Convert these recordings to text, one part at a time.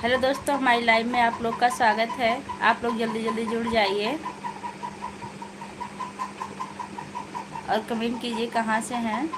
Hello दोस्तों, हमारी live में आप लोग का स्वागत है। आप लोग जल्दी जल्दी जुड़ जाइए और कमेंट कीजिए कहाँ से हैं।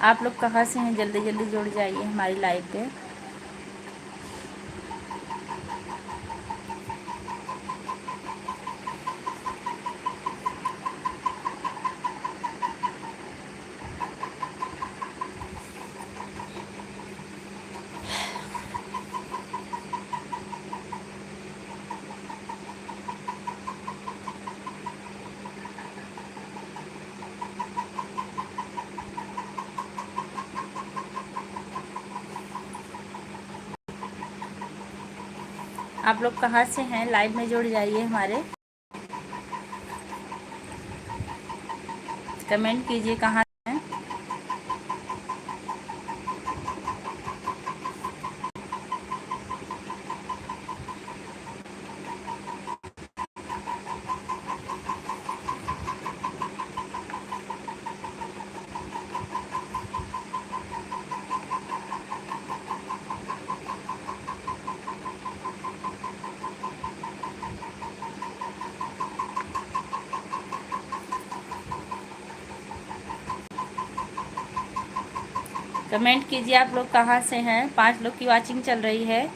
आप लोग कहाँ से हैं, जल्दी जल्दी जुड़ जाइए हमारी लाइव पे। आप लोग कहाँ से हैं, लाइव में जुड़ जाइए हमारे। कमेंट कीजिए कहाँ से हैं। कमेंट कीजिए आप लोग कहाँ से हैं। 5 लोग की वाचिंग चल रही है।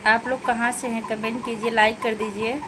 आप लोग कहाँ से हैं, कमेंट कीजिए, लाइक कर दीजिए।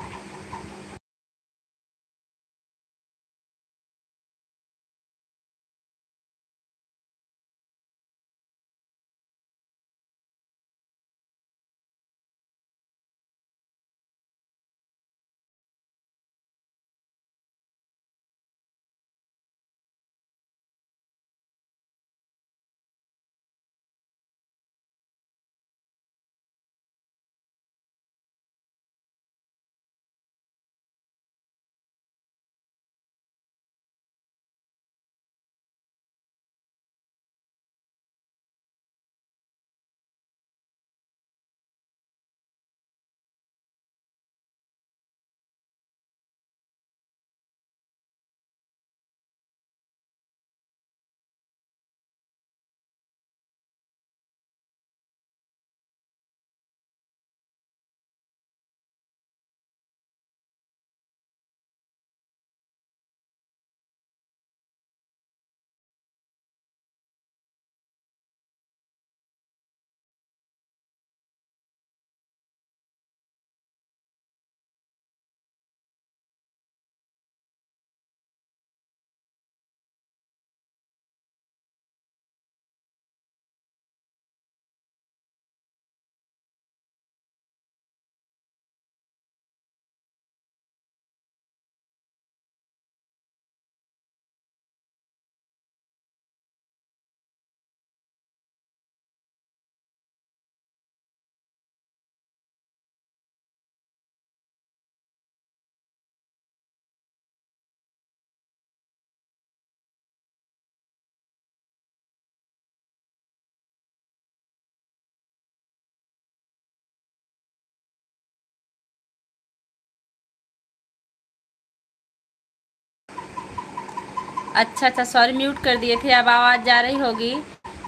अच्छा अच्छा, सॉरी, म्यूट कर दिए थे, अब आवाज़ जा रही होगी।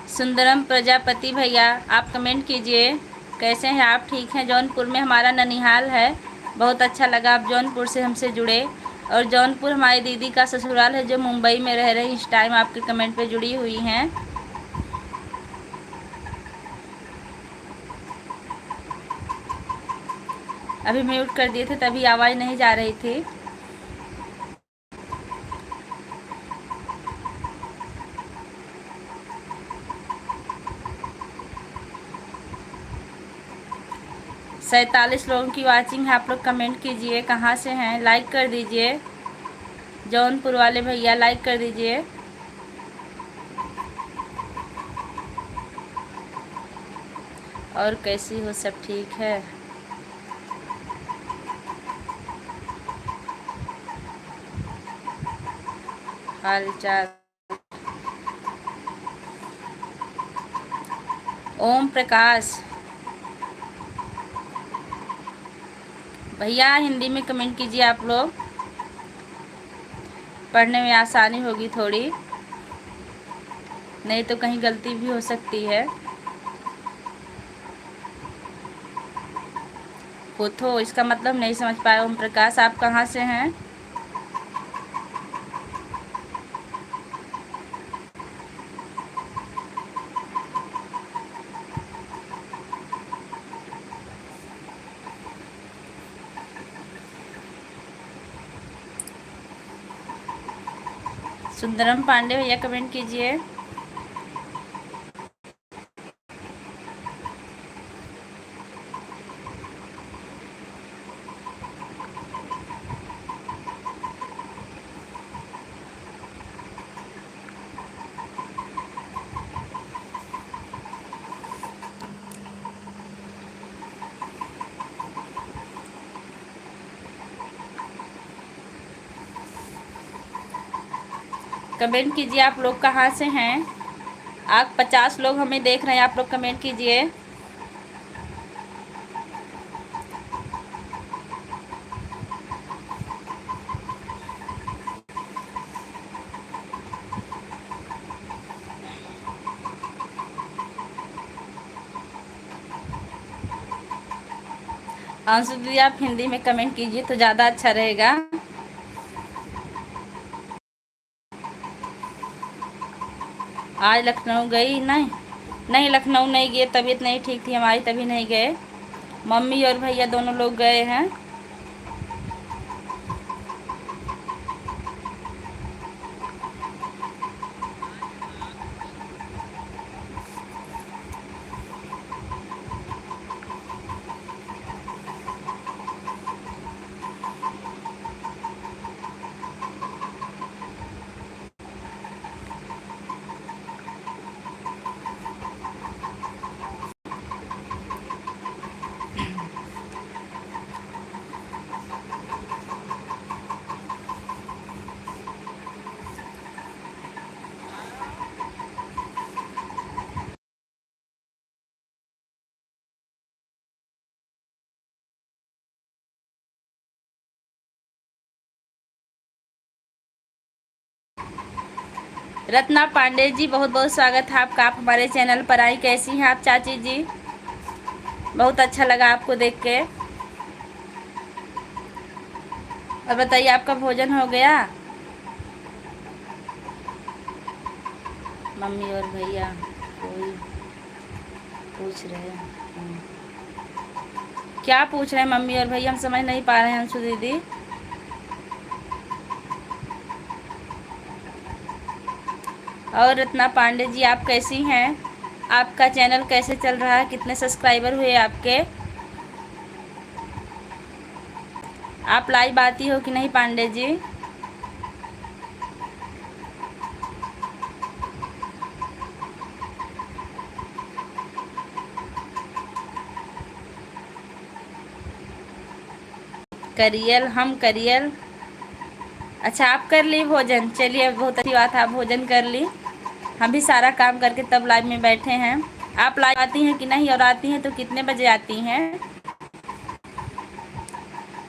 सुंदरम प्रजापति भैया, आप कमेंट कीजिए। कैसे हैं आप? ठीक हैं? जौनपुर में हमारा ननिहाल है। बहुत अच्छा लगा आप जौनपुर से हमसे जुड़े। और जौनपुर हमारी दीदी का ससुराल है जो मुंबई में रह रही इस टाइम आपके कमेंट पे जुड़ी हुई हैं। अभी म्यूट कर दिए थे तभी आवाज़ नहीं जा रही थी। सैंतालीस लोगों की वाचिंग है। आप लोग कमेंट कीजिए कहाँ से हैं, लाइक कर दीजिए। जौनपुर वाले भैया लाइक कर दीजिए। और कैसी हो? सब ठीक है? हाल चाल? ओम प्रकाश भैया हिंदी में कमेंट कीजिए आप लोग, पढ़ने में आसानी होगी थोड़ी, नहीं तो कहीं गलती भी हो सकती है। पुथो इसका मतलब नहीं समझ पाए। ओम प्रकाश आप कहाँ से हैं? सुंदरम पांडे भैया कमेंट कीजिए। कमेंट कीजिए आप लोग कहाँ से हैं। आप 50 लोग हमें देख रहे हैं, आप लोग कमेंट कीजिए। अंशु दीदी आप हिंदी में कमेंट कीजिए तो ज़्यादा अच्छा रहेगा। आज लखनऊ गई? नहीं नहीं, लखनऊ नहीं गए, तबीयत नहीं ठीक थी हमारी तभी नहीं गए। मम्मी और भैया दोनों लोग गए हैं। रत्ना पांडे जी बहुत बहुत स्वागत है आपका, आप हमारे चैनल पर आई। कैसी हैं आप चाची जी? बहुत अच्छा लगा आपको देख के। और बताइए आपका भोजन हो गया? मम्मी और भैया कोई पूछ रहे हैं। क्या पूछ रहे हैं मम्मी और भैया? हम समझ नहीं पा रहे हैं अंशु दीदी। और रत्ना पांडे जी आप कैसी हैं? आपका चैनल कैसे चल रहा है? कितने सब्सक्राइबर हुए आपके? आप लाइव आती हो कि नहीं पांडे जी? करियल, हम करियल। अच्छा आप कर ली भोजन? चलिए बहुत अच्छी बात है, आप भोजन कर ली। हम भी सारा काम करके तब लाइव में बैठे हैं। आप लाइव आती हैं कि नहीं, और आती हैं तो कितने बजे आती हैं?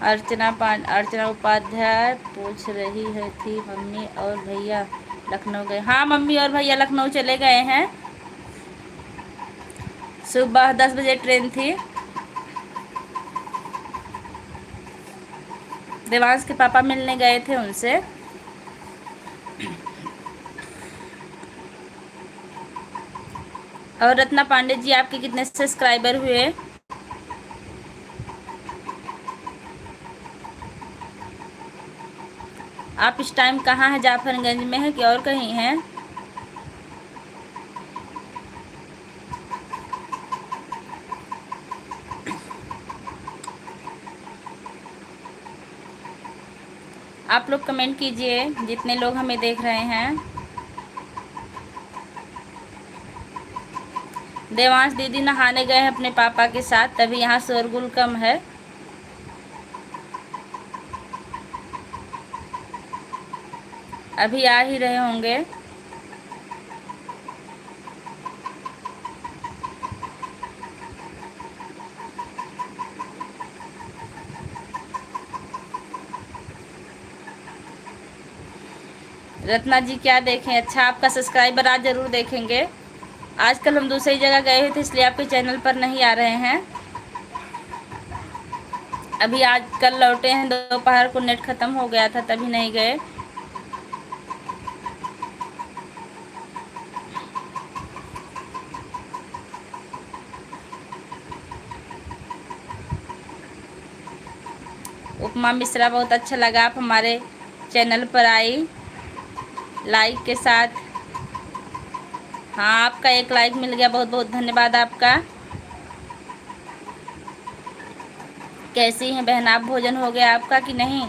अर्चना उपाध्याय पूछ रही है थी मम्मी और भैया लखनऊ गए? हाँ मम्मी और भैया लखनऊ चले गए हैं। सुबह 10 बजे ट्रेन थी। देवांश के पापा मिलने गए थे उनसे। और रत्ना पांडे जी, आपके कितने सब्सक्राइबर हुए? आप इस टाइम कहाँ हैं? जाफरगंज में है कि और कहीं हैं? आप लोग कमेंट कीजिए, जितने लोग हमें देख रहे हैं। देवांश दीदी नहाने गए हैं अपने पापा के साथ, तभी यहाँ शोरगुल कम है। अभी आ ही रहे होंगे। रत्ना जी क्या देखें? अच्छा, आपका सब्सक्राइबर आज ज़रूर देखेंगे। आजकल हम दूसरी जगह गए हुए थे, इसलिए आपके चैनल पर नहीं आ रहे हैं। अभी आज कल लौटे हैं, दोपहर को नेट ख़त्म हो गया था, तभी नहीं गए। उपमा मिश्रा, बहुत अच्छा लगा आप हमारे चैनल पर आई लाइक के साथ। हाँ, आपका एक लाइक मिल गया, बहुत बहुत धन्यवाद आपका। कैसी हैं बहन आप? भोजन हो गया आपका कि नहीं?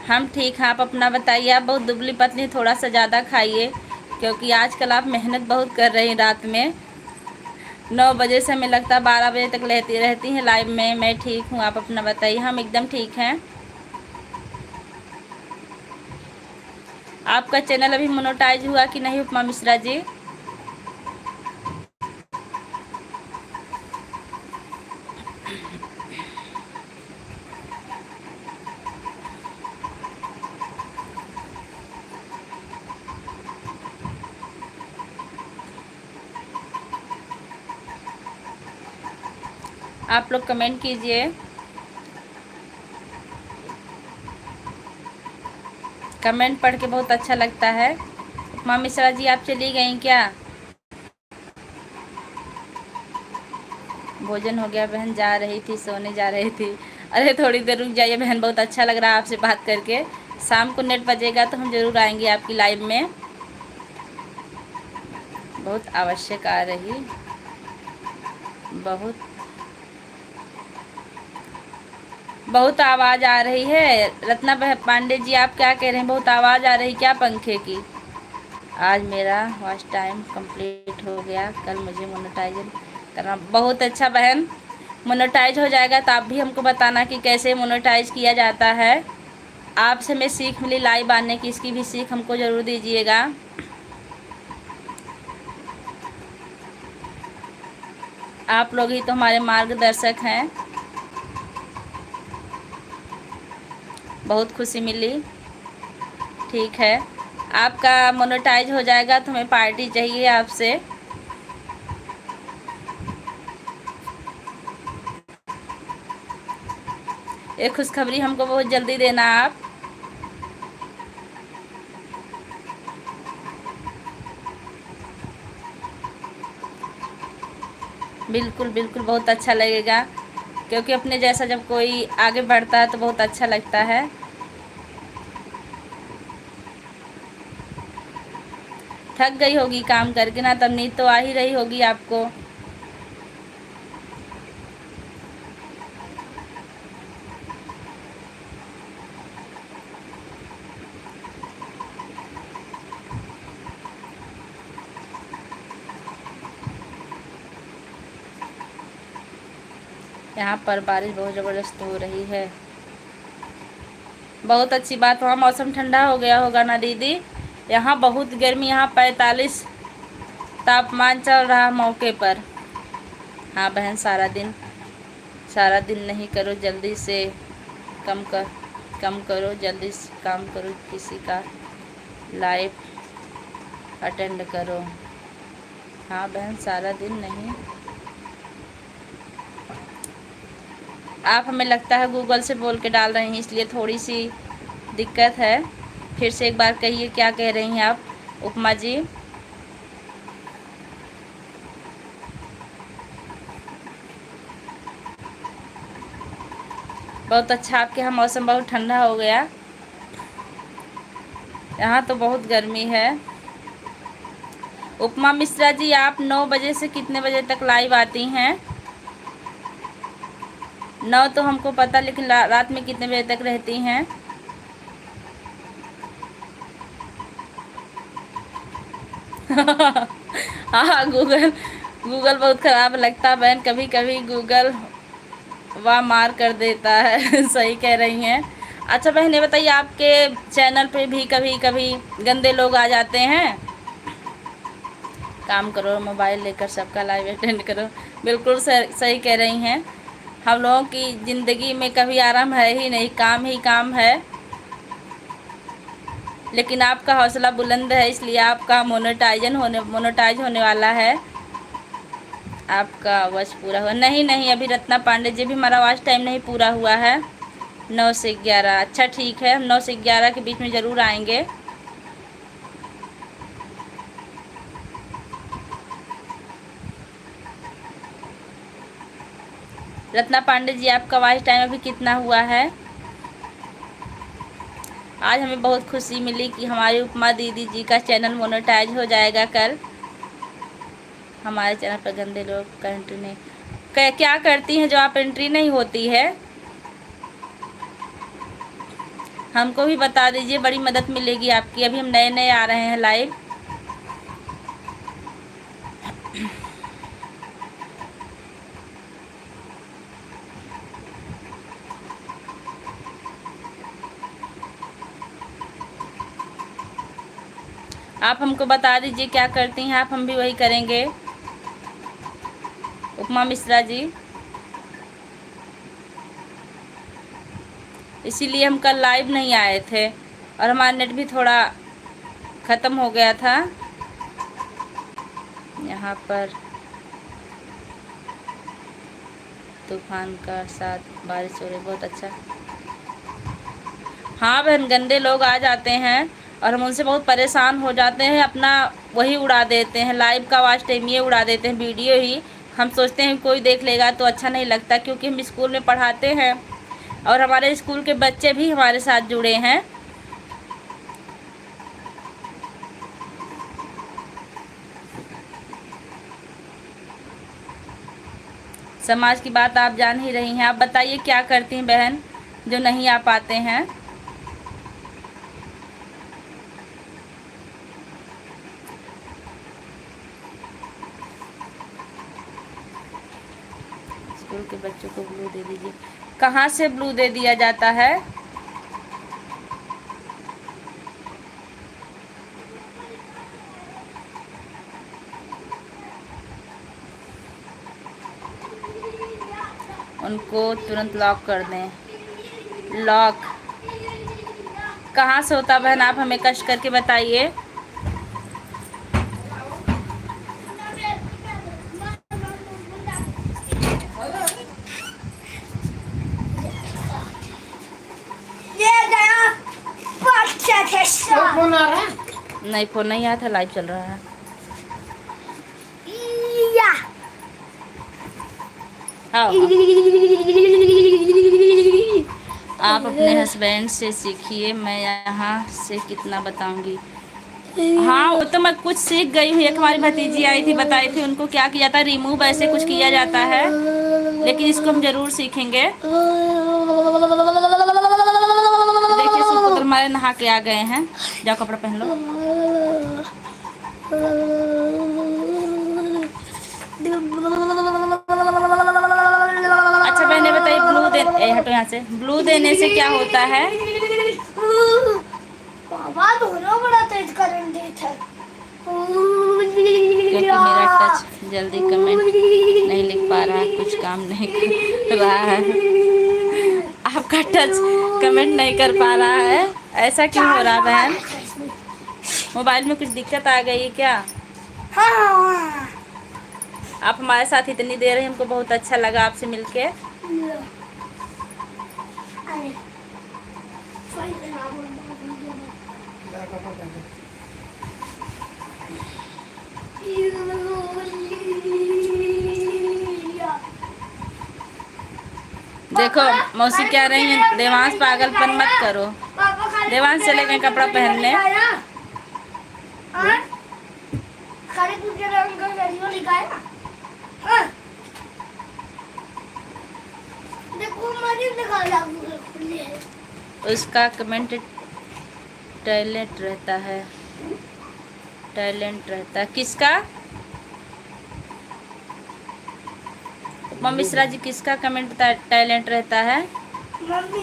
हम ठीक हैं, आप अपना बताइए। आप बहुत दुबली पतली, थोड़ा सा ज़्यादा खाइए, क्योंकि आजकल आप मेहनत बहुत कर रही हैं। रात में 9 बजे से हमें लगता है 12 बजे तक रहती हैं लाइव में। मैं ठीक हूँ, आप अपना बताइए। हम एकदम ठीक हैं। आपका चैनल अभी मोनेटाइज हुआ कि नहीं उपमा मिश्रा जी? आप लोग कमेंट कीजिए। कमेंट पढ़ के बहुत अच्छा लगता है। उपमा मिश्रा जी, आप चली गई क्या? भोजन हो गया बहन, जा रही थी, सोने जा रही थी। अरे थोड़ी देर रुक जाइए बहन, बहुत अच्छा लग रहा है आपसे बात करके। शाम को नेट बजेगा तो हम ज़रूर आएंगे आपकी लाइव में। बहुत आवश्यक आ रही, बहुत बहुत आवाज़ आ रही है। रत्ना पांडे जी, आप क्या कह रहे हैं? बहुत आवाज़ आ रही क्या पंखे की? आज मेरा वॉच टाइम कंप्लीट हो गया, कल मुझे मोनेटाइज करना। बहुत अच्छा बहन, मोनेटाइज हो जाएगा तो आप भी हमको बताना कि कैसे मोनेटाइज किया जाता है। आपसे हमें सीख मिली लाइव आने की, इसकी भी सीख हमको ज़रूर दीजिएगा। आप लोग ही तो हमारे मार्गदर्शक हैं। बहुत खुशी मिली। ठीक है, आपका मोनेटाइज हो जाएगा तो हमें पार्टी चाहिए आपसे। एक खुशखबरी हमको बहुत जल्दी देना आप। बिल्कुल बिल्कुल, बहुत अच्छा लगेगा, क्योंकि अपने जैसा जब कोई आगे बढ़ता है तो बहुत अच्छा लगता है। थक गई होगी काम करके ना, तब नींद तो आ ही रही होगी आपको। यहाँ पर बारिश बहुत ज़बरदस्त हो रही है। बहुत अच्छी बात, वहाँ मौसम ठंडा हो गया होगा ना दीदी? यहाँ बहुत गर्मी, यहाँ 45 तापमान चल रहा मौके पर। हाँ बहन, सारा दिन नहीं करो, जल्दी से कम कर कम करो, जल्दी से काम करो, किसी का लाइव अटेंड करो। हाँ बहन, सारा दिन नहीं। आप हमें लगता है गूगल से बोल के डाल रही हैं, इसलिए थोड़ी सी दिक्कत है। फिर से एक बार कहिए, क्या कह रही हैं आप उपमा जी? बहुत अच्छा, आपके यहाँ मौसम बहुत ठंडा हो गया। यहाँ तो बहुत गर्मी है। उपमा मिश्रा जी, आप 9 बजे से कितने बजे तक लाइव आती हैं? 9 तो हमको पता, लेकिन रात में कितने बजे तक रहती हैं? हाँ, गूगल गूगल बहुत ख़राब लगता है बहन, कभी कभी गूगल वाह मार कर देता है। सही कह रही हैं। अच्छा बहन, ये बताइए, आपके चैनल पे भी कभी कभी गंदे लोग आ जाते हैं? काम करो, मोबाइल लेकर सबका लाइव अटेंड करो। बिल्कुल सही कह रही हैं। हम लोगों की ज़िंदगी में कभी आराम है ही नहीं, काम ही काम है। लेकिन आपका हौसला बुलंद है, इसलिए आपका मोनेटाइज होने वाला है। आपका वॉच पूरा हुआ? नहीं नहीं, अभी रत्ना पांडे जी, भी हमारा वॉच टाइम नहीं पूरा हुआ है। 9 से 11। अच्छा ठीक है, हम 9 से 11 के बीच में ज़रूर आएंगे। रत्ना पांडे जी, आपका वॉच टाइम अभी कितना हुआ है? आज हमें बहुत खुशी मिली कि हमारी उपमा दीदी जी का चैनल मोनेटाइज हो जाएगा कल। हमारे चैनल पर गंदे लोग का एंट्री नहीं। क्या करती हैं जो आप एंट्री नहीं होती है? हमको भी बता दीजिए, बड़ी मदद मिलेगी आपकी। अभी हम नए नए आ रहे हैं लाइव। आप हमको बता दीजिए क्या करती हैं आप, हम भी वही करेंगे। उपमा मिश्रा जी, इसीलिए हम कल लाइव नहीं आए थे, और हमारा नेट भी थोड़ा ख़त्म हो गया था। यहाँ पर तूफान का साथ बारिश हो रही, बहुत अच्छा। हाँ बहन, गंदे लोग आ जाते हैं और हम उनसे बहुत परेशान हो जाते हैं। अपना वही उड़ा देते हैं, लाइव का वॉच टाइम ये उड़ा देते हैं, वीडियो ही। हम सोचते हैं कोई देख लेगा तो अच्छा नहीं लगता, क्योंकि हम स्कूल में पढ़ाते हैं और हमारे स्कूल के बच्चे भी हमारे साथ जुड़े हैं। समाज की बात आप जान ही रही हैं। आप बताइए, क्या करती हैं बहन जो नहीं आ पाते हैं? स्कूल के बच्चों को ब्लू दे दीजिए। कहाँ से ब्लू दे दिया जाता है? उनको तुरंत लॉक कर दें। लॉक कहाँ से होता बहन, आप हमें कष्ट करके बताइए। फोन आ रहा है? नहीं, फोन नहीं आया था, लाइव चल रहा है। हाँ। आप अपने हस्बैंड से सीखिए, मैं यहाँ से कितना बताऊंगी। हाँ, वो तो मैं कुछ सीख गई हूँ। एक हमारी भतीजी आई थी, बताई थी उनको क्या किया जाता है, रिमूव ऐसे कुछ किया जाता है, लेकिन इसको हम जरूर सीखेंगे। देखिए, सुपुत्र हमारे नहा के आ गए हैं। जाओ कपड़ा पहन लो। अच्छा बहने बताइए, हटो यहाँ से, ब्लू देने से क्या होता है? बाबा दोनों बड़ा तेज करंट देता है। क्योंकि मेरा टच जल्दी कमेंट नहीं लिख पा रहा है, कुछ काम नहीं कर रहा है। आपका आपका टच कमेंट नहीं कर पा रहा है, ऐसा क्यों हो रहा है बहन? मोबाइल में कुछ दिक्कत आ गई क्या? हाँ। आप हमारे साथ इतनी देर रहे, हमको बहुत अच्छा लगा आपसे मिलके। देखो मौसी क्या रही है, देवांश पागलपन मत करो। देवांश चले गए कपड़ा पहनने। उसका कमेंट टैलेंट रहता है, टैलेंट रहता है। किसका? मम्मी मिश्रा जी, किसका कमेंट टैलेंट रहता है? मम्मी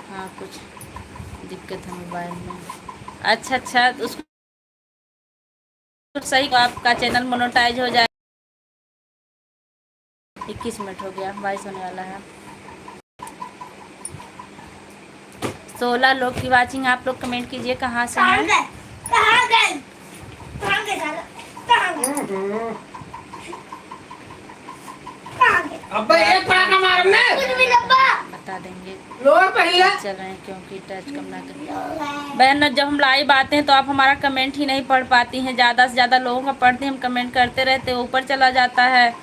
हाँ कुछ दिक्कत है मोबाइल में। अच्छा अच्छा, उसको सही, आपका चैनल मोनेटाइज हो जाए। 21 मिनट हो गया, 22 होने वाला है। 16 लोग की वाचिंग। आप लोग कमेंट कीजिए कहाँ से हैं। अब्बा एक पटाखा मारना बता देंगे लोग पहले चल रहे हैं, क्योंकि टच कम ना करें। बहन जब हम लाइव आते हैं तो आप हमारा कमेंट ही नहीं पढ़ पाती हैं। ज़्यादा से ज़्यादा लोगों का पढ़ते हैं, हम कमेंट करते रहते हैं, ऊपर चला जाता है।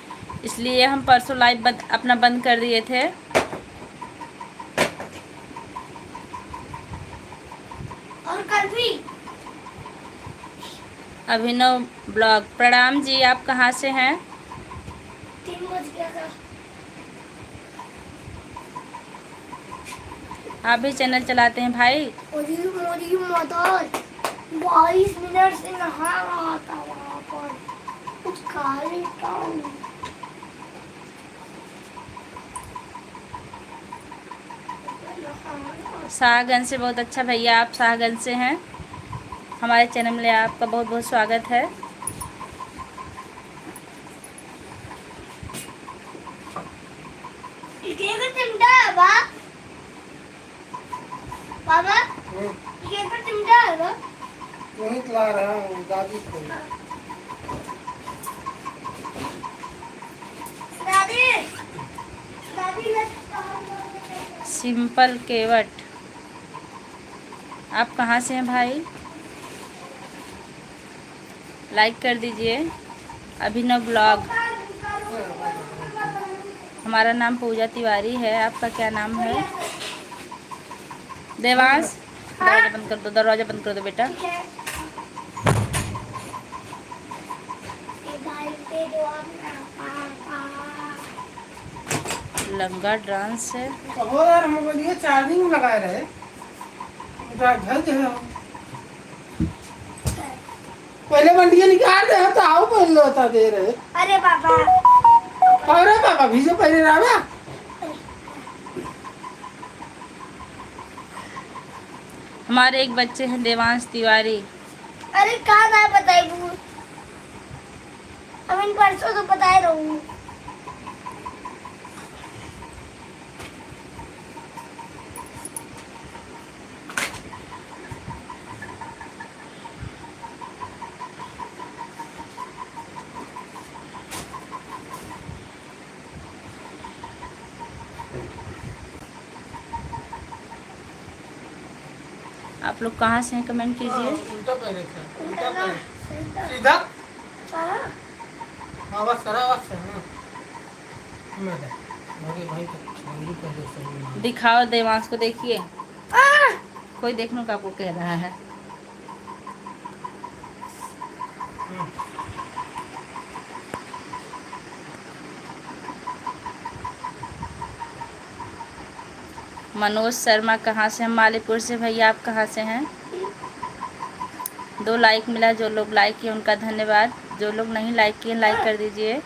इसलिए हम परसों लाइव अपना बंद कर दिए थे। और कल भी। अभिनव ब्लॉग, प्रणाम जी। आप कहाँ से हैं? 3 बज गया था। आप भी चैनल चलाते हैं भाई? मोदी मदर 22 मिनट से नहा रहा था वहाँ पर, कुछ खा लेता हूँ। शाहगंज से, बहुत अच्छा भैया, आप शाहगंज से हैं। हमारे चैनल में आपका बहुत बहुत स्वागत है। बाबा ये तो चिमटा है ना, वही ला रहा हूँ दादी को। दादी दादी सिंपल केवट, आप कहाँ से हैं भाई? लाइक कर दीजिए। अभिनव ब्लॉग, हमारा नाम पूजा तिवारी है। आपका क्या नाम है? देवांश, दरवाजा बंद कर दो, दरवाजा बंद कर दो बेटा। लंगा डांस है। हो यार, हम बोलिए चार्जिंग में लगाए रहे, घर जो है पहले मंडिया निकाल रहे तो आओ पहले होता दे रहे। अरे बाबा, अरे बाबा भी जो पहले रहा। हमारे एक बच्चे हैं देवांश तिवारी। अरे कहाँ ना बताई वो, अब इन परसों तो बताए रहूँ। आप लोग कहाँ से हैं, कमेंट कीजिए। उल्टा पहले था, उल्टा पहले सीधा। हाँ बस करा बस मैं भाई पहले दिखाओ देवांश को, देखिए कोई देखने को आपको कह रहा है। मनोज शर्मा कहाँ से? हम मालीपुर से। भैया आप कहाँ से हैं? 2 लाइक मिला, जो लोग लाइक किए उनका धन्यवाद। जो लोग नहीं लाइक किए लाइक कर दीजिए।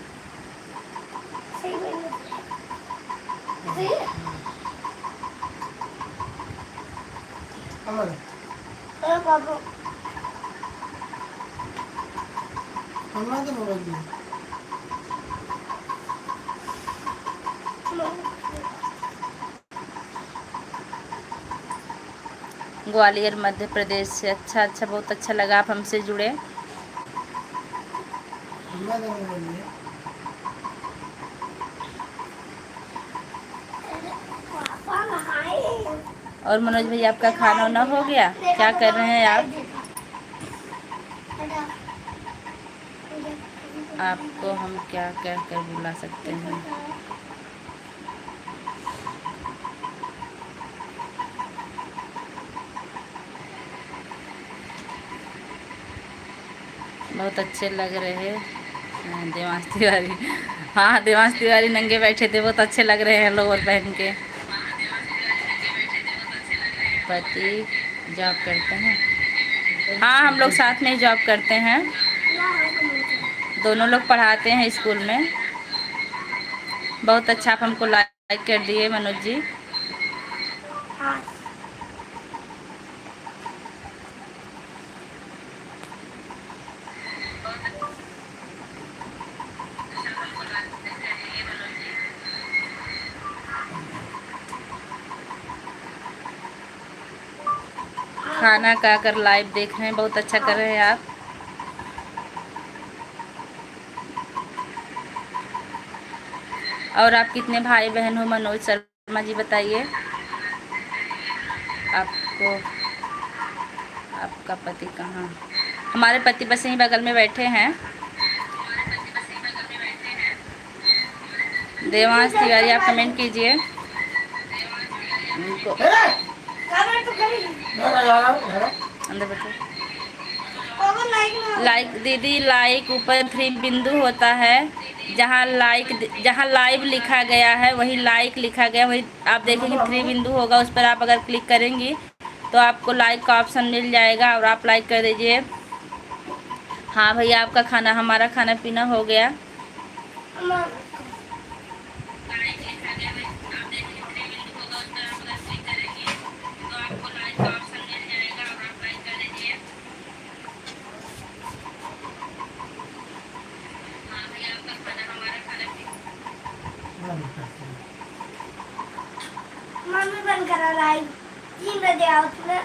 मम्मा तो मोबाइल दिया। ग्वालियर मध्य प्रदेश से। अच्छा अच्छा, बहुत अच्छा लगा आप हमसे जुड़े। मम्मा तो मोबाइल दिया। पापा नहाए। और मनोज भाई आपका खाना वाना हो गया? क्या कर रहे हैं आप? आपको हम क्या कह कर बुला सकते हैं? बहुत अच्छे लग रहे हैं देवांश तिवारी। हाँ, देवांश तिवारी नंगे बैठे थे, बहुत अच्छे लग रहे हैं लोअर पहन के। पति जॉब करते हैं? हाँ, हम लोग साथ में ही जॉब करते हैं, दोनों लोग पढ़ाते हैं स्कूल में। बहुत अच्छा, आप हमको लाइक कर दिए मनोज जी। खाना खाकर लाइव देख रहे हैं, बहुत अच्छा कर रहे हैं आप। और आप कितने भाई बहन हो मनोज शर्मा जी, बताइए। आपको, आपका पति कहाँ? हमारे पति बस यहीं बगल में बैठे हैं। देवांश तिवारी आप कमेंट कीजिए उनको। अंदर बैठो। लाइक दीदी, लाइक ऊपर 3 बिंदु होता है, जहाँ लाइव लिखा गया है वही लाइक लिखा गया, वही आप देखेंगे 3 बिंदु होगा, उस पर आप अगर क्लिक करेंगी तो आपको लाइक का ऑप्शन मिल जाएगा और आप लाइक कर दीजिए। हाँ भैया, आपका खाना, हमारा खाना पीना हो गया। मम्मी बंद करा लाइव 3 बजे आओ तुम्हें।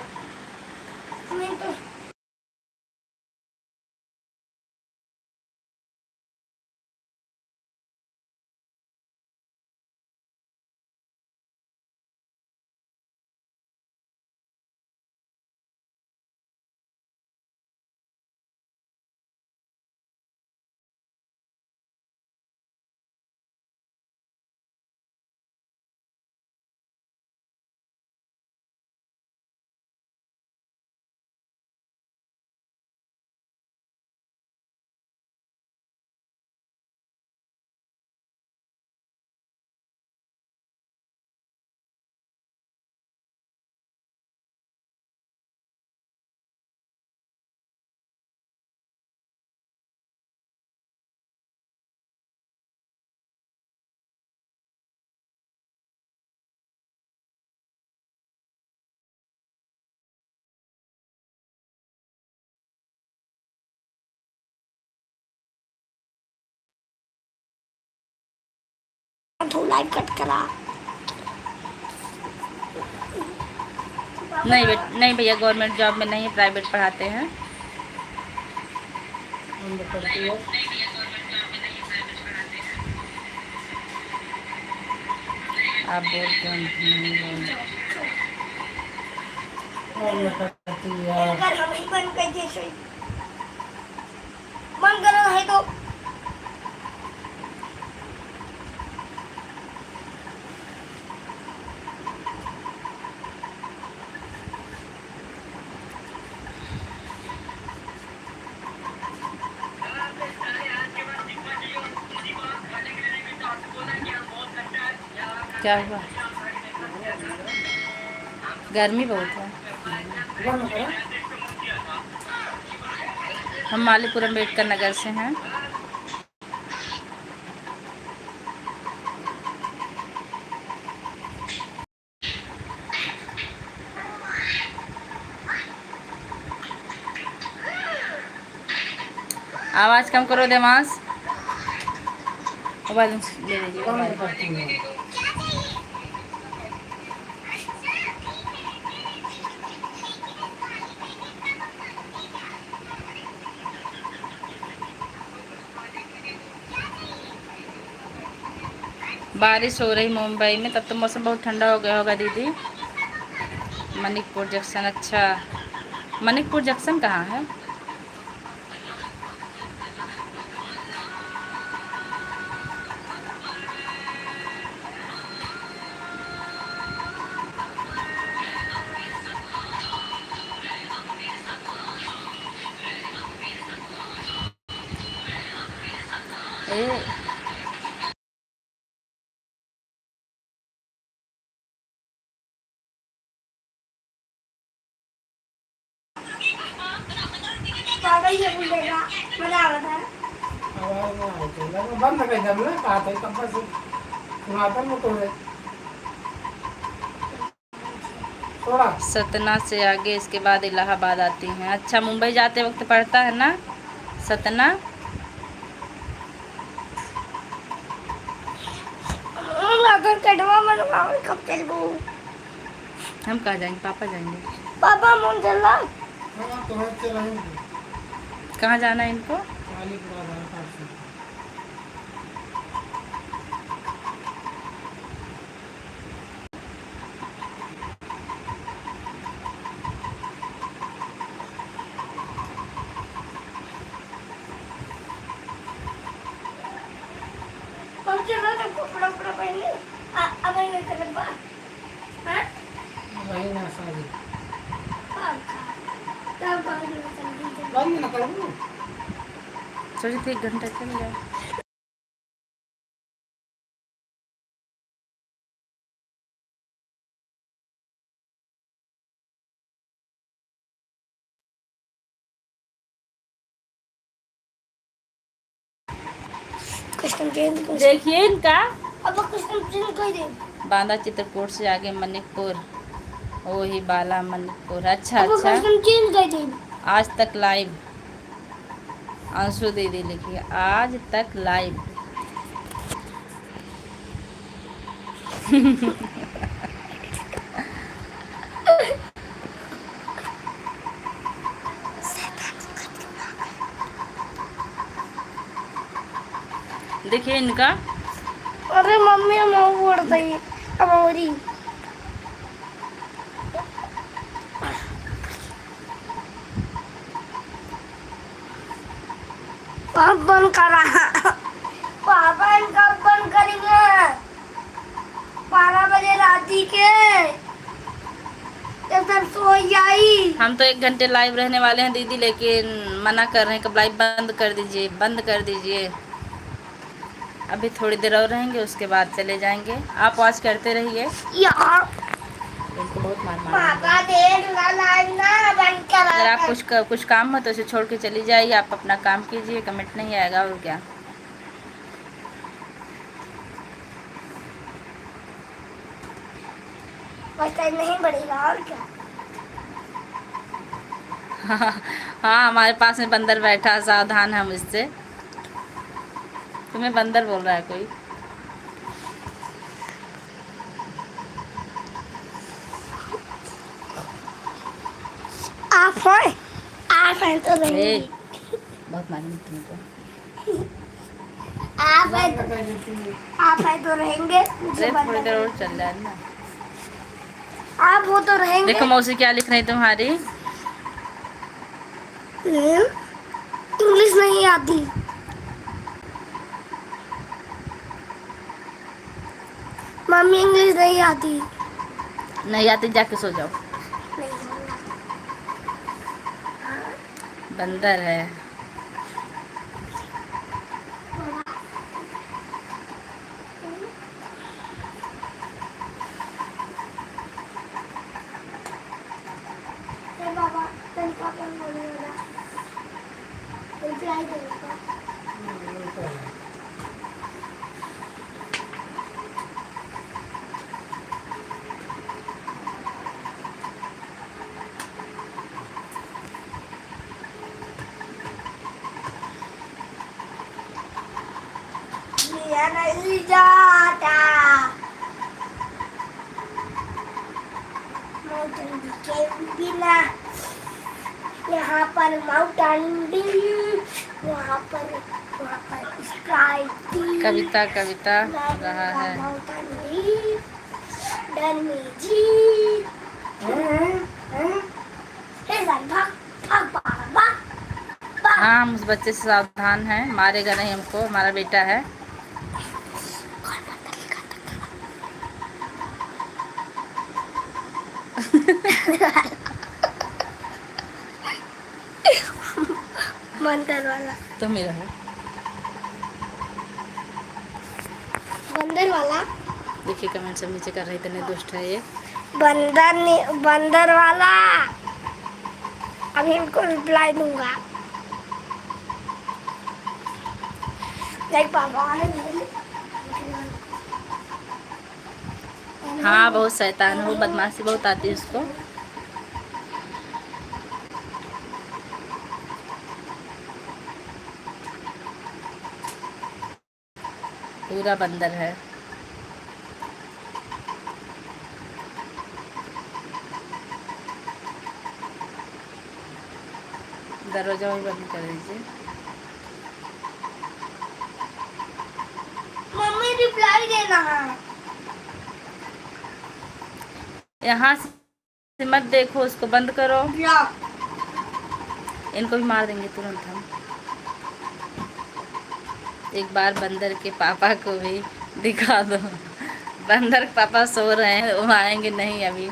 मैं तो लाइव कट करा। नहीं भैया, गवर्नमेंट जॉब में नहीं, प्राइवेट पढ़ाते हैं। आप बोलते हैं अगर हम ही बंद कर जैसे बंद करो है तो क्या हुआ? गर्मी बहुत है। हम मालीपुर अम्बेडकर नगर से हैं। आवाज़ कम करो देवांश। मोबाइल ले लीजिए कौन मोबाइल। करती है? 'बारिश हो रही मुंबई में, तब तो मौसम बहुत ठंडा हो गया होगा दीदी। मनिकपुर जंक्शन, अच्छा मनिकपुर जंक्शन कहाँ है? ए पापा ये बोलेगा मजा आ रहा है। आवाज ना आए तो लगा बंद कर दम ना कहा था तब बस सुनाता मैं तो है थोड़ा। सतना से आगे इसके बाद इलाहाबाद आती हैं। अच्छा मुंबई जाते वक्त पड़ता है ना सतना। अगर कटवा मनवा कब चलबो? हम कहाँ जाएंगे, पापा जाएंगे। पापा मन चला। हाँ तो है चलाएंगे कहाँ जाना है इनको? वाली पूरा आधार कार्ड से। हम चला तो कपड़ा कपड़ा पहने अब ये कर बा। हां वही ना शादी तब बाद में चल बंद ना करो। सोची थी 1 घंटा चल जाए। कस्टम चेंज कर। देखिए इनका अब कस्टम चेंज कर दे। बांदा चित्रकूट से आगे मनिकपुर, वही बाला मनिकपुर। अच्छा अब अच्छा, कस्टम चेंज कर दे। आज तक लाइव। अंशु दीदी लिखिए आज तक लाइव। देखिए इनका। अरे मम्मी हम बोल रही अब औरी अब बंद करा। पापा इनका बंद करेंगे 12 बजे राती के जब तक सो जाई। हम तो 1 घंटे लाइव रहने वाले हैं दीदी, लेकिन मना कर रहे हैं कि लाइव बंद कर दीजिए, बंद कर दीजिए। अभी थोड़ी देर और रहेंगे, उसके बाद चले जाएंगे। आप वॉच करते रहिए। यार इनको बहुत मार पापा देख ला लाइव ना बंद करा। अगर आप कुछ काम हो तो उसे छोड़ के चली जाइए। आप अपना काम कीजिए, कमेंट नहीं आएगा और क्या। बस नहीं बढ़ेगा और क्या। हाँ हमारे पास में बंदर बैठा, सावधान हम इससे। तुम्हें बंदर बोल रहा है कोई। आप हैं तो ए, रहेंगे। बहुत मारेंगे तुमको। आप हैं तो रहेंगे। मुझे अरे थोड़ी बंदा देर और नहीं। चल रहा है ना। आप वो तो रहेंगे। देखो मौसी क्या लिख रही तुम्हारी। इंग्लिश नहीं आती। मम्मी इंग्लिश नहीं आती। नहीं आती जाके सो जाओ। बंदर है। बाबा तनिका अपन बोलेगा रिप्लाई देगा। दिया नहीं जाता। माउंटेन के बिना यहाँ पर माउंटेन वहाँ पर स्प्राइट कविता कविता रहा है। माउंटेन डर में जी भाग भाग भाग भाग। हाँ, हम उस बच्चे से सावधान हैं, मारेगा नहीं हमको, हमारा बेटा है। बंदर वाला तो मेरा है। बंदर वाला देखिए कमेंट सब नीचे कर रहे, इतने दुष्ट है ये। बंदर वाला अभी इनको रिप्लाई दूंगा। पापा हाँ, बहुत शैतान है वो, बदमाशी बहुत आती है उसको। पूरा बंदर है। दरवाजा भी बंद कर दीजिए। मम्मी रिप्लाई देना है। यहाँ से मत देखो, उसको बंद करो। ब्लॉक इनको भी मार देंगे तुरंत हम। एक बार बंदर के पापा को भी दिखा दो। बंदर के पापा सो रहे हैं, वो आएंगे नहीं अभी।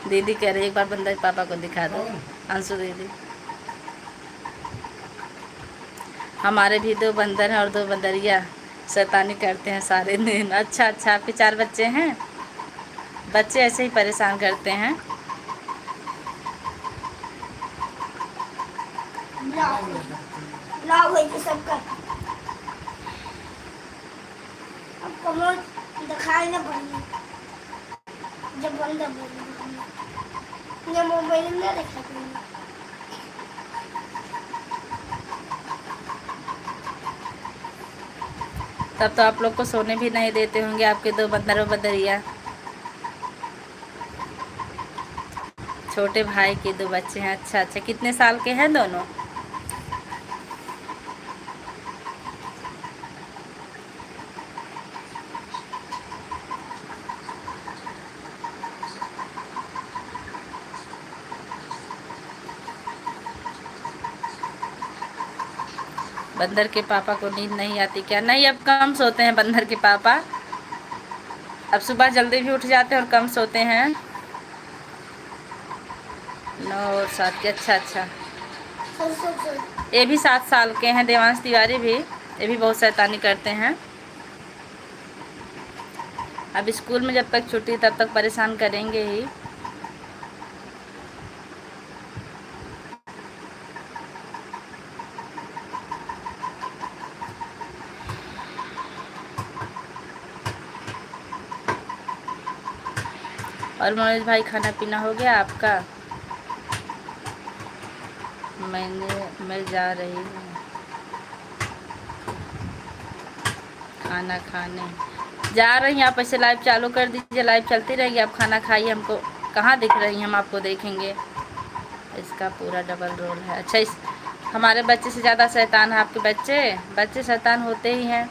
दीदी कह रही है एक बार बंदर के पापा को दिखा दो, अंशु दीदी। हमारे भी 2 बंदर हैं और 2 बंदरिया शैतानी करते हैं सारे दिन। अच्छा अच्छा, आपके 4 बच्चे हैं। बच्चे ऐसे ही परेशान करते हैं। ब्लॉक है सबका। अब कमोड दिखाई ना पड़े जब बंदा बोले मोबाइल में देखा। तब तो आप लोग को सोने भी नहीं देते होंगे आपके 2 बंदर और बंदरिया। छोटे भाई के 2 बच्चे हैं। अच्छा अच्छा, कितने साल के हैं दोनों? बंदर के पापा को नींद नहीं आती क्या? नहीं, अब कम सोते हैं बंदर के पापा। अब सुबह जल्दी भी उठ जाते हैं और कम सोते हैं। 9 और 7 के। अच्छा अच्छा, ये भी 7 साल के हैं, देवांश तिवारी भी। ये भी बहुत शैतानी करते हैं। अब स्कूल में जब तक छुट्टी तब तक परेशान करेंगे ही। और मनोज भाई, खाना पीना हो गया आपका? मैं जा रही हूँ खाना खाने। जा रही हैं आप? ऐसे लाइव चालू कर दीजिए, लाइव चलती रहेगी, आप खाना खाइए। हमको कहाँ दिख रही हैं, हम आपको देखेंगे। इसका पूरा डबल रोल है। अच्छा, इस हमारे बच्चे से ज़्यादा शैतान है आपके बच्चे। बच्चे शैतान होते ही हैं,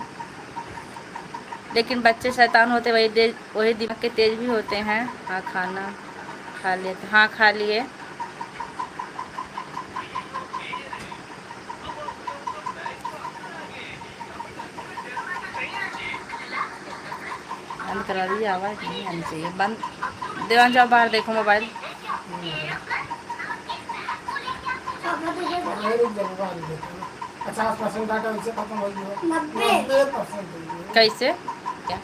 लेकिन बच्चे शैतान होते वही दिमाग के तेज भी होते हैं। हाँ, खाना खा लिए? हाँ, खा लिए। बंद करा दीजिए, आवाज़ नहीं आनी चाहिए। बंद। देवान जाओ बाहर देखो मोबाइल। पचास % डाटा उससे खत्म हो गया। 90% कैसे क्या?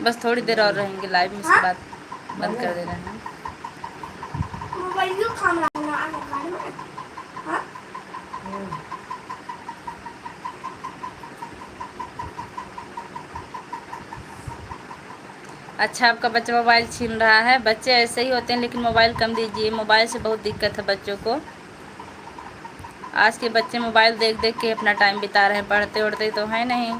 बस थोड़ी देर और रहेंगे लाइव में, उसके बाद बंद कर दे रहे हैं। अच्छा, आपका बच्चा मोबाइल छीन रहा है। बच्चे ऐसे ही होते हैं, लेकिन मोबाइल कम दीजिए। मोबाइल से बहुत दिक्कत है बच्चों को। आज के बच्चे मोबाइल देख देख के अपना टाइम बिता रहे हैं, पढ़ते उढ़ते तो है नहीं।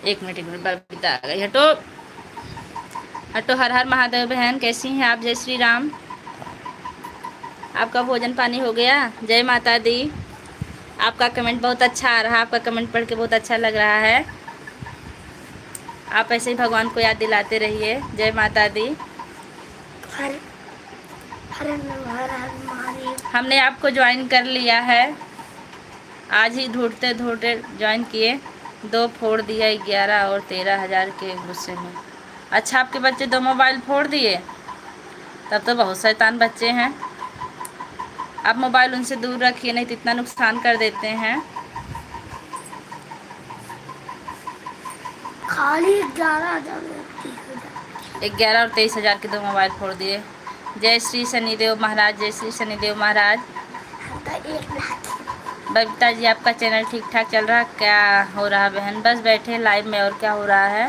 एक मिनट बबीता आ गई। हटो हटो। हर हर महादेव बहन, कैसी हैं आप? जय श्री राम। आपका भोजन पानी हो गया? जय माता दी। आपका कमेंट बहुत अच्छा आ रहा है, आपका कमेंट पढ़ के बहुत अच्छा लग रहा है। आप ऐसे ही भगवान को याद दिलाते रहिए। जय माता दी। हर हर हर महादेव। हमने आपको ज्वाइन कर लिया है, आज ही ढूंढते ढूंढते ज्वाइन किए। 2 फोड़ दिया 11 और 13,000 के गुस्से में। अच्छा, आपके बच्चे 2 मोबाइल फोड़ दिए? तब तो बहुत शैतान बच्चे हैं। आप मोबाइल उनसे दूर रखिए, नहीं तो इतना नुकसान कर देते हैं। खाली 11,000 11 और 23,000 के 2 मोबाइल फोड़ दिए। जय श्री शनिदेव महाराज, जय श्री शनिदेव महाराज। तो 1,00,000। बबीता जी, आपका चैनल ठीक ठाक चल रहा? क्या हो रहा बहन? बस बैठे लाइव में, और क्या हो रहा है?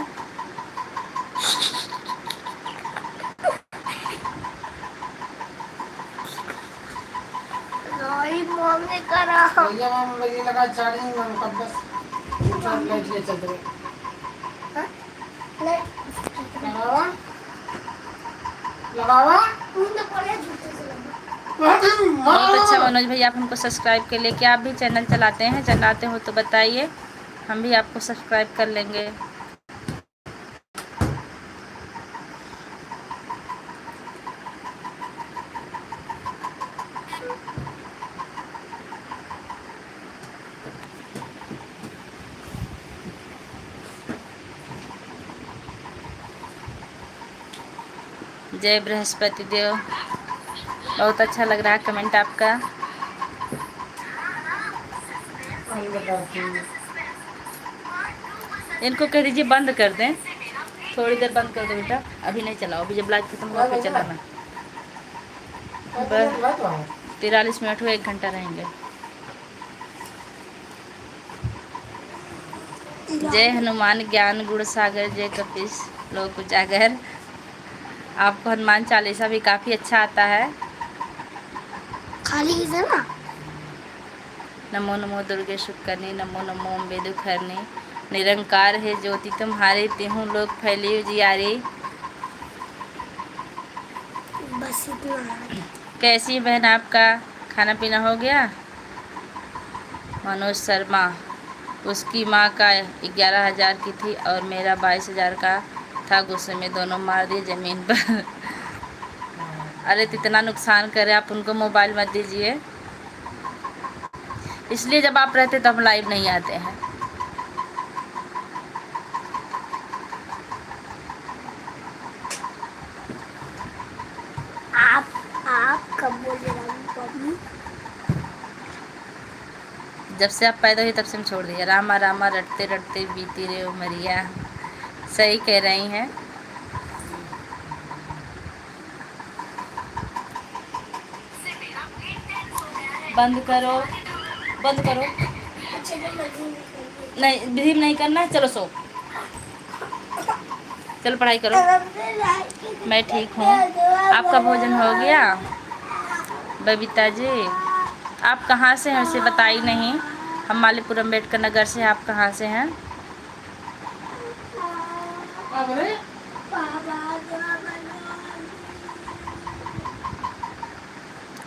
मम्मी करा भैया मामा लगी लगा चार्जिंग में कब बस लाइट ले चलते रहे। लगावा लगावा बहुत अच्छा मनोज भैया, आप हमको सब्सक्राइब कर लिए। क्या आप भी चैनल चलाते हो तो बताइए, हम भी आपको सब्सक्राइब कर लेंगे। जय बृहस्पति देव। बहुत अच्छा लग रहा है कमेंट आपका। इनको कह दीजिए बंद कर दें, थोड़ी देर बंद कर दो बेटा, अभी नहीं चलाओ। अभी जब लाइट खत्म होगा फिर चलाना। बस 43 मिनट हुए, 1 घंटा रहेंगे। जय हनुमान ज्ञान गुण सागर, जय कपीस लोक उजागर। आपको हनुमान चालीसा भी काफ़ी अच्छा आता है। खाली है ना। नमो नमो दुर्गे शुक्करनी, नमो नमो अम्बे दुखहरनी। निरंकार है ज्योति तुम्हारी, तिहु लोक फैली उजियारी। बस इतना। कैसी बहन, आपका खाना पीना हो गया? मनोज शर्मा, उसकी माँ का 11,000 की थी और मेरा 22,000 का था, गुस्से में दोनों मार दिए ज़मीन पर। अरे तो इतना नुकसान करे, आप उनको मोबाइल मत दीजिए। इसलिए जब आप रहते तो हम लाइव नहीं आते हैं। आप कब बोल रहे? जब से आप पैदा हुई तब से हम छोड़ दिया। रामा रामा रटते रटते बीती रे उमरिया। सही कह रही हैं। बंद करो, बंद करो। नहीं भीम नहीं करना है, चलो सो, चलो पढ़ाई करो। मैं ठीक हूँ। आपका भोजन हो गया? बबीता जी, आप कहाँ से हैं उसे बताई नहीं। हम मालीपुर अम्बेडकर नगर से। आप कहाँ से हैं?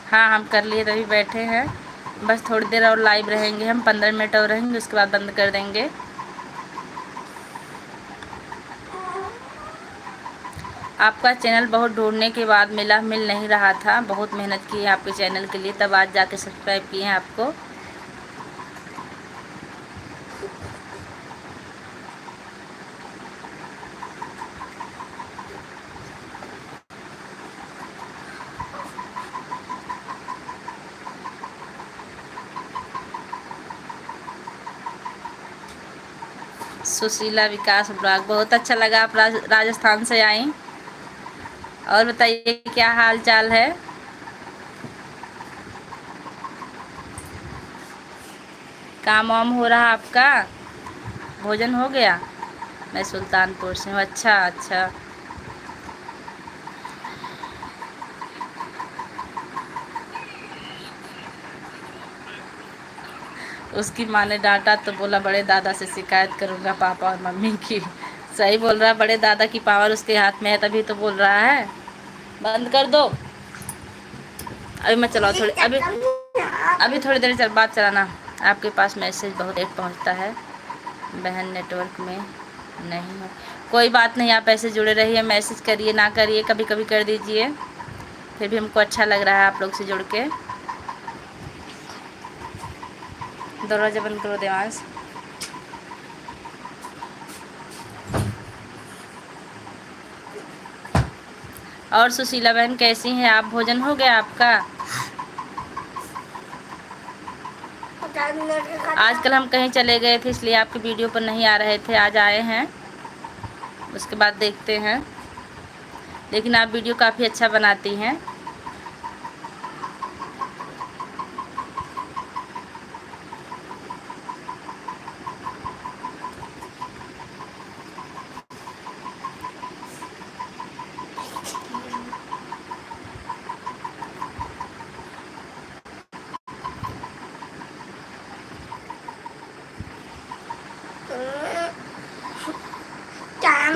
हाँ, हम कर लिए, तभी बैठे हैं। बस थोड़ी देर और लाइव रहेंगे हम, 15 मिनट और रहेंगे, उसके बाद बंद कर देंगे। आपका चैनल बहुत ढूंढने के बाद मिल नहीं रहा था। बहुत मेहनत की है आपके चैनल के लिए, तब आज जाके सब्सक्राइब किए हैं आपको। सुशीला विकास ब्लॉग, बहुत अच्छा लगा आप राजस्थान से आई। और बताइए क्या हाल चाल है? काम वाम हो रहा आपका? भोजन हो गया? मैं सुल्तानपुर से हूँ। अच्छा अच्छा। उसकी माँ ने डांटा तो बोला बड़े दादा से शिकायत करूँगा पापा और मम्मी की। सही बोल रहा है, बड़े दादा की पावर उसके हाथ में है तभी तो बोल रहा है। बंद कर दो। अभी मैं चलाओ थोड़ी, अभी थोड़ी देर चल बात चलाना। आपके पास मैसेज बहुत लेट पहुंचता है, बहन नेटवर्क में नहीं है। कोई बात नहीं, आप ऐसे जुड़े रहिए, मैसेज करिए ना करिए, कभी कभी कर दीजिए, फिर भी हमको अच्छा लग रहा है आप लोग से जुड़ के। दरवाजा बंद करो देवांश। और सुशीला बहन कैसी हैं आप? भोजन हो गया आपका? आजकल हम कहीं चले गए थे इसलिए आपकी वीडियो पर नहीं आ रहे थे, आज आए हैं, उसके बाद देखते हैं। लेकिन आप वीडियो काफ़ी अच्छा बनाती हैं।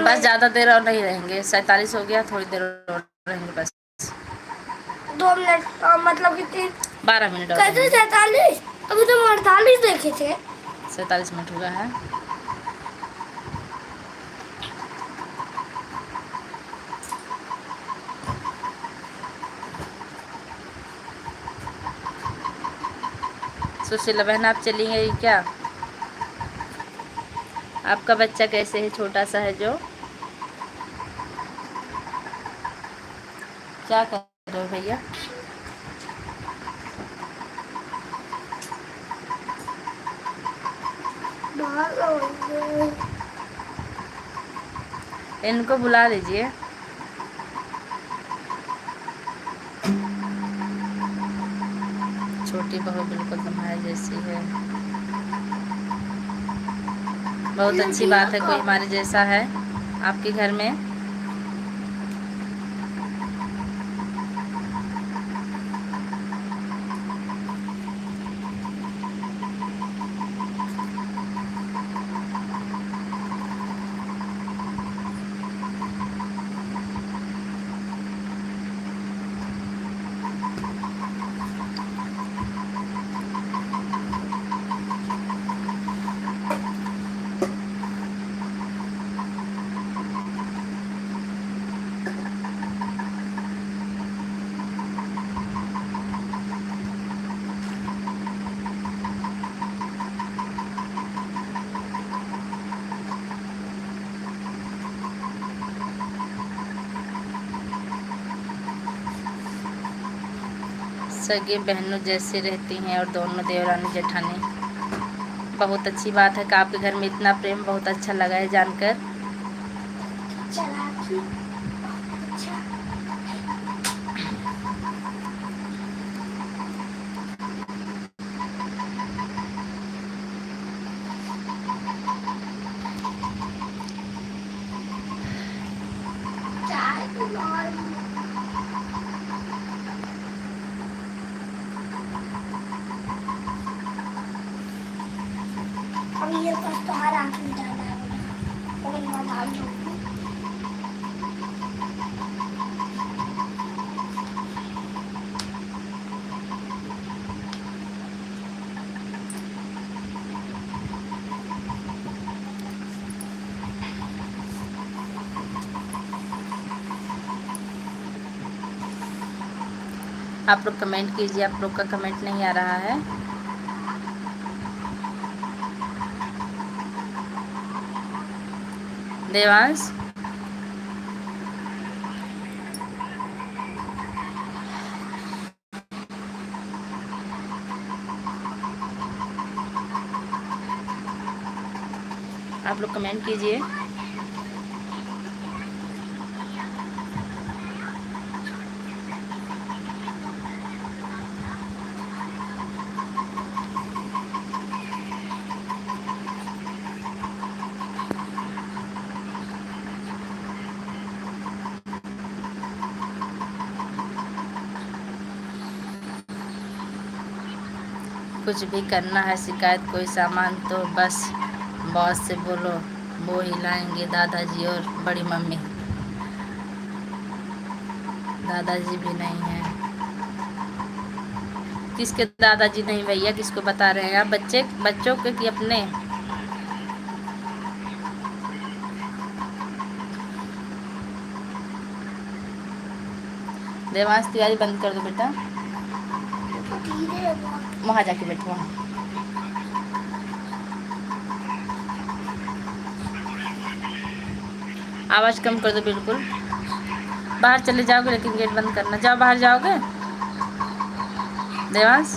बस ज़्यादा देर और नहीं रहेंगे, 47 हो गया, थोड़ी देर और रहेंगे बस। 2 मिनट मतलब कितनी? 12 मिनट और कैसे रहेंगे। 47? अभी तो 48 देखे थे। 47 मिनट हुआ है। सुशीला बहन आप चलेंगे क्या? आपका बच्चा कैसे है? छोटा सा है जो, क्या कर रहे हो भैया? इनको बुला लीजिए। छोटी बहू बिल्कुल तुम्हारे जैसी है। बहुत अच्छी बात है, कोई हमारे जैसा है आपके घर में। सगे बहनों जैसे रहती हैं और दोनों देवरानी जेठानी। बहुत अच्छी बात है कि आपके घर में इतना प्रेम, बहुत अच्छा लगा है जानकर। अच्छा। अब ये बस तुम्हारा आंखें डालना है, और मैं डाल दूंगी। आप लोग कमेंट कीजिए, आप लोग का कमेंट नहीं आ रहा है। देवांश आप लोग कमेंट कीजिए। कुछ भी करना है शिकायत कोई सामान तो बस बॉस से बोलो, वो ही लाएंगे दादाजी और बड़ी मम्मी। दादाजी भी नहीं है। किसके दादाजी नहीं भैया, किसको बता रहे हैं आप? बच्चों के कि अपने? देवांश तिवारी बंद कर दो बेटा, धीरे बहुत। वहाँ जाके बैठो वहाँ। आवाज़ कम कर दो बिल्कुल। बाहर चले जाओगे लेकिन गेट बंद करना। जाओ बाहर जाओगे देवांश?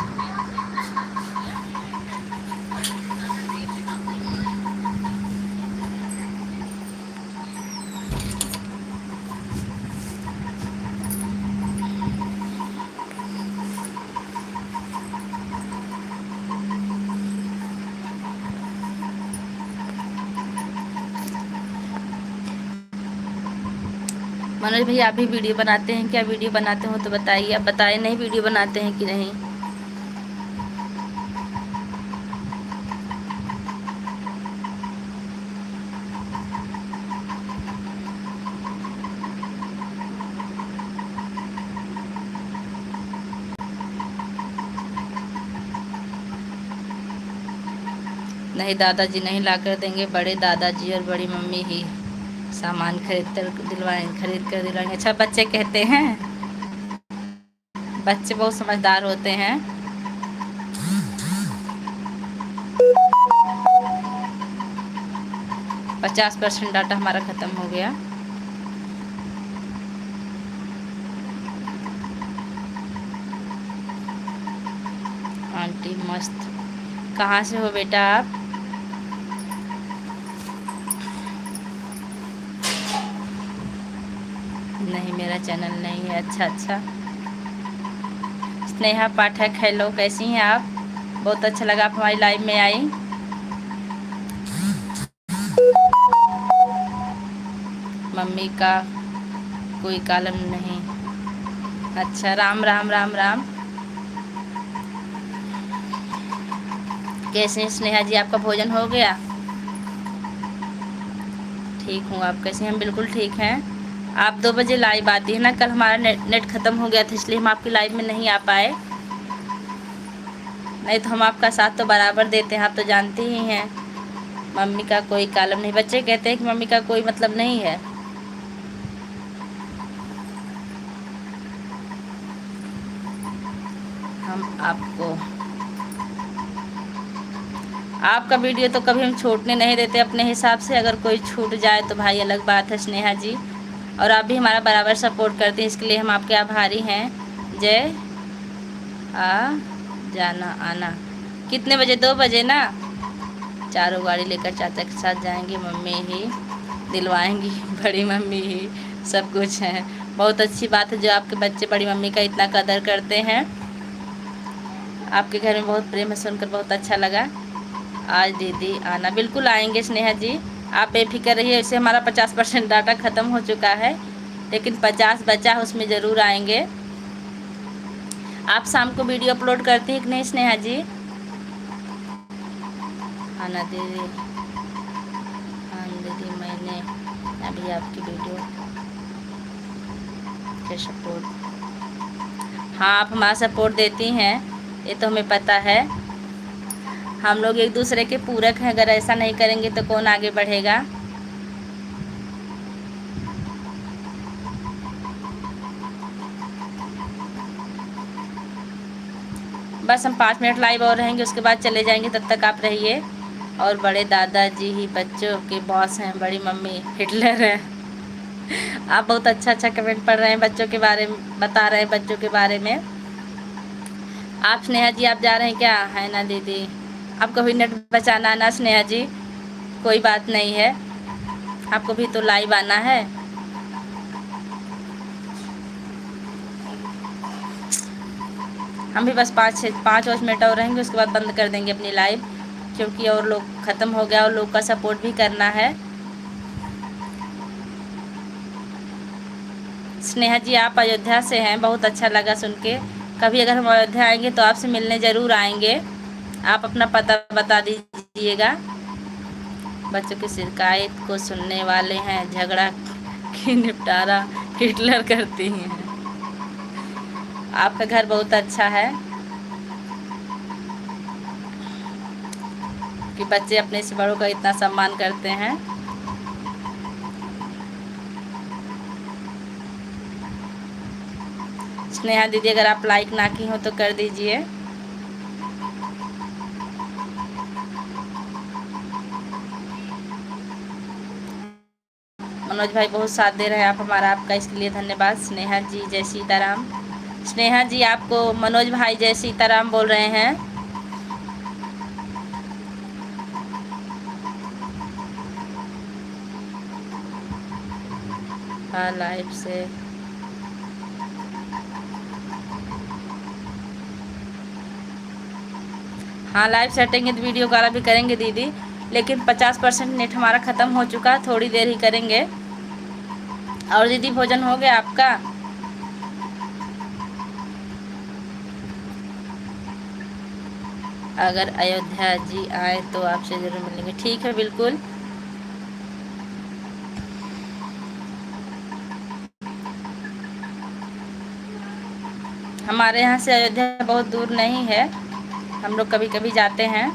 मनोज भैया आप भी वीडियो बनाते हैं क्या? वीडियो बनाते हो तो बताइए। आप बताए नहीं वीडियो बनाते हैं कि नहीं। नहीं दादाजी नहीं ला कर देंगे, बड़े दादाजी और बड़ी मम्मी ही सामान खरीद कर दिलवाएंगे। अच्छा बच्चे कहते हैं, बच्चे बहुत समझदार होते हैं। %50 डाटा हमारा ख़त्म हो गया। आंटी मस्त। कहाँ से हो बेटा आप? नहीं मेरा चैनल नहीं है। अच्छा। स्नेहा पाठक हेलो, कैसी हैं आप? बहुत अच्छा लगा आप हमारी लाइव में आई। मम्मी का कोई कॉलम नहीं। अच्छा राम राम राम राम। कैसे हैं स्नेहा जी, आपका भोजन हो गया? ठीक हूँ, आप कैसे हैं? हम बिल्कुल ठीक हैं। आप 2 बजे लाइव आती है ना? कल हमारा नेट ख़त्म हो गया था इसलिए हम आपकी लाइव में नहीं आ पाए, नहीं तो हम आपका साथ तो बराबर देते हैं, आप तो जानते ही हैं। मम्मी का कोई कॉलम नहीं। बच्चे कहते हैं कि मम्मी का कोई मतलब नहीं है। हम आपका वीडियो तो कभी हम छूटने नहीं देते अपने हिसाब से। अगर कोई छूट जाए तो भाई अलग बात है स्नेहा जी। और आप भी हमारा बराबर सपोर्ट करते हैं, इसके लिए हम आपके आभारी हैं। जय आ जाना आना कितने बजे? 2 बजे ना। चारों गाड़ी लेकर चाचा के साथ जाएंगे, मम्मी ही दिलवाएंगी, बड़ी मम्मी ही सब कुछ है। बहुत अच्छी बात है जो आपके बच्चे बड़ी मम्मी का इतना कदर करते हैं। आपके घर में बहुत प्रेम है, सुनकर बहुत अच्छा लगा। आज दीदी आना, बिल्कुल आएंगे स्नेहा जी, आप बेफिक्र रहिए। वैसे हमारा 50% डाटा ख़त्म हो चुका है, लेकिन 50 बचा, उसमें ज़रूर आएंगे। आप शाम को वीडियो अपलोड करती हैं कि नहीं स्नेहा जी? आना दीदी। हाँ दीदी मैंने अभी आपकी वीडियो के सपोर्ट। हाँ आप हमारा सपोर्ट देती हैं, ये तो हमें पता है। हम लोग एक दूसरे के पूरक हैं, अगर ऐसा नहीं करेंगे तो कौन आगे बढ़ेगा। बस हम 5 मिनट लाइव और रहेंगे, उसके बाद चले जाएंगे, तब तक आप रहिए। और बड़े दादाजी ही बच्चों के बॉस हैं, बड़ी मम्मी हिटलर है। आप बहुत अच्छा कमेंट पढ़ रहे हैं, बच्चों के बारे में बता रहे हैं, बच्चों के बारे में। आप स्नेहा जी आप जा रहे हैं क्या? है ना दीदी, आप कभी नेट बचाना ना स्नेहा जी। कोई बात नहीं है, आपको भी तो लाइव आना है। हम भी बस 5 मिनट और रहेंगे, उसके बाद बंद कर देंगे अपनी लाइव, क्योंकि और लोग ख़त्म हो गया और लोग का सपोर्ट भी करना है। स्नेहा जी आप अयोध्या से हैं, बहुत अच्छा लगा सुन के। कभी अगर हम अयोध्या आएंगे तो आपसे मिलने ज़रूर आएंगे। आप अपना पता बता दीजिएगा। बच्चों की शिकायत को सुनने वाले हैं, झगड़ा की निपटारा हिटलर करती हैं। आपका घर बहुत अच्छा है कि बच्चे अपने से बड़ों का इतना सम्मान करते हैं। स्नेहा दीदी अगर आप लाइक ना की हो तो कर दीजिए। मनोज भाई बहुत साथ दे रहे हैं आप हमारा, आपका इसके लिए धन्यवाद। स्नेहा जी जय सीताराम। स्नेहा जी आपको मनोज भाई जय सीताराम बोल रहे हैं। हाँ लाइव से हाँ लाइव से हटेंगे तो वीडियो कॉल भी करेंगे दीदी, लेकिन 50% नेट हमारा ख़त्म हो चुका, थोड़ी देर ही करेंगे। और दीदी भोजन हो गया आपका? अगर अयोध्या जी आए तो आपसे ज़रूर मिलेंगे। ठीक है बिल्कुल। हमारे यहाँ से अयोध्या बहुत दूर नहीं है, हम लोग कभी कभी जाते हैं।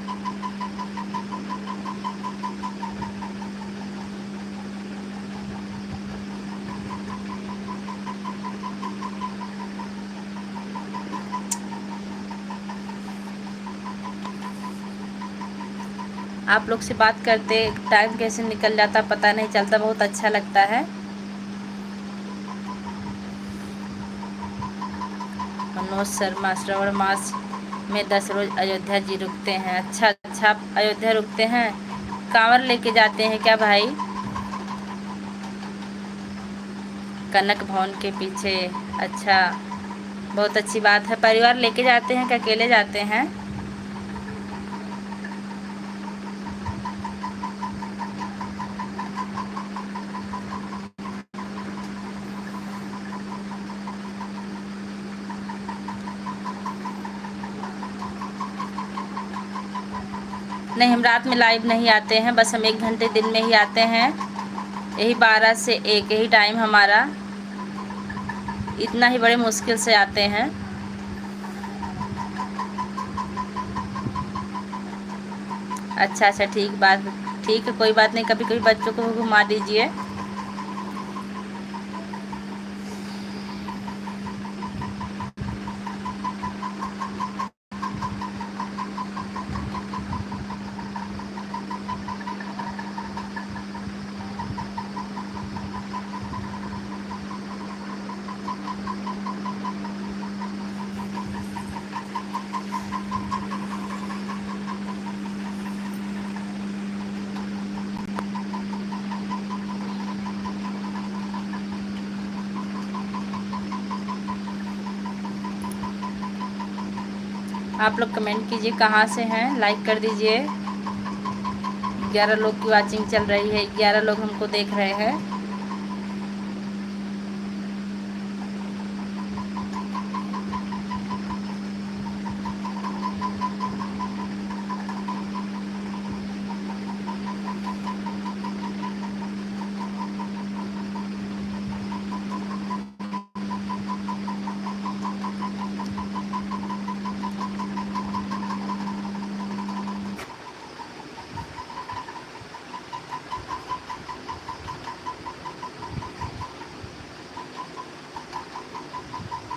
आप लोग से बात करते टाइम कैसे निकल जाता पता नहीं चलता, बहुत अच्छा लगता है। मनोज शर्मा श्रावण मास में 10 रोज अयोध्या जी रुकते हैं। अच्छा अच्छा, अयोध्या रुकते हैं, कांवर लेके जाते हैं क्या भाई? कनक भवन के पीछे, अच्छा बहुत अच्छी बात है। परिवार लेके जाते हैं कि अकेले जाते हैं? नहीं हम रात में लाइव नहीं आते हैं, बस हम 1 घंटे दिन में ही आते हैं, यही 12 से 1 यही टाइम हमारा, इतना ही बड़े मुश्किल से आते हैं। अच्छा अच्छा ठीक बात, ठीक है कोई बात नहीं, कभी कभी बच्चों को घुमा दीजिए। आप लोग कमेंट कीजिए कहाँ से हैं, लाइक कर दीजिए। 11 लोग की वाचिंग चल रही है, 11 लोग हमको देख रहे हैं।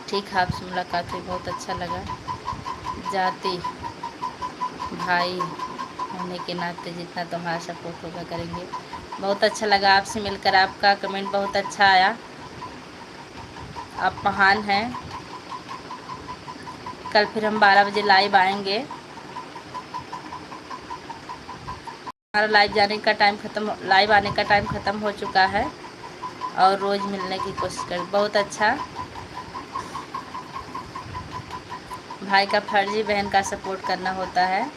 ठीक है, आपसे मुलाकात हुई बहुत अच्छा लगा। जाति भाई होने के नाते जितना तुम्हारा सपोर्ट होगा करेंगे। बहुत अच्छा लगा आपसे मिलकर, आपका कमेंट बहुत अच्छा आया, आप महान हैं। कल फिर हम 12 बजे लाइव आएंगे। हमारा लाइव आने का टाइम ख़त्म हो चुका है और रोज़ मिलने की कोशिश कर। बहुत अच्छा, भाई का फर्जी बहन का सपोर्ट करना होता है।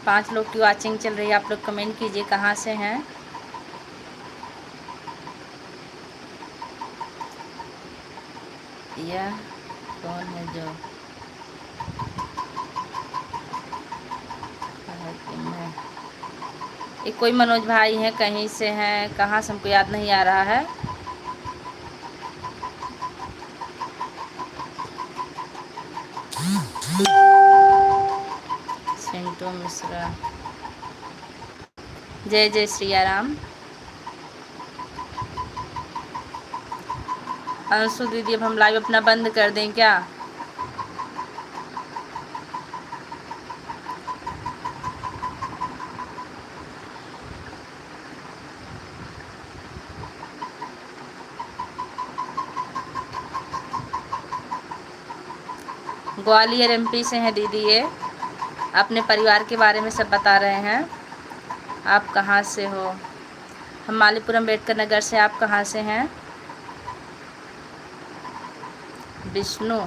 पाँच लोग की वॉचिंग चल रही है। आप लोग कमेंट कीजिए कहाँ से हैं। यह कौन है जो है कि मैं, ये कोई मनोज भाई हैं, कहीं से हैं, कहाँ से हमको याद नहीं आ रहा है। सिंटू मिश्रा, जय जय श्री राम। अंशु दीदी, अब हम लाइव अपना बंद कर दें क्या? ग्वालियर एमपी से हैं दीदी, ये अपने परिवार के बारे में सब बता रहे हैं। आप कहाँ से हो? हम मालीपुरम अम्बेडकर नगर से। आप कहाँ से हैं? विष्णु,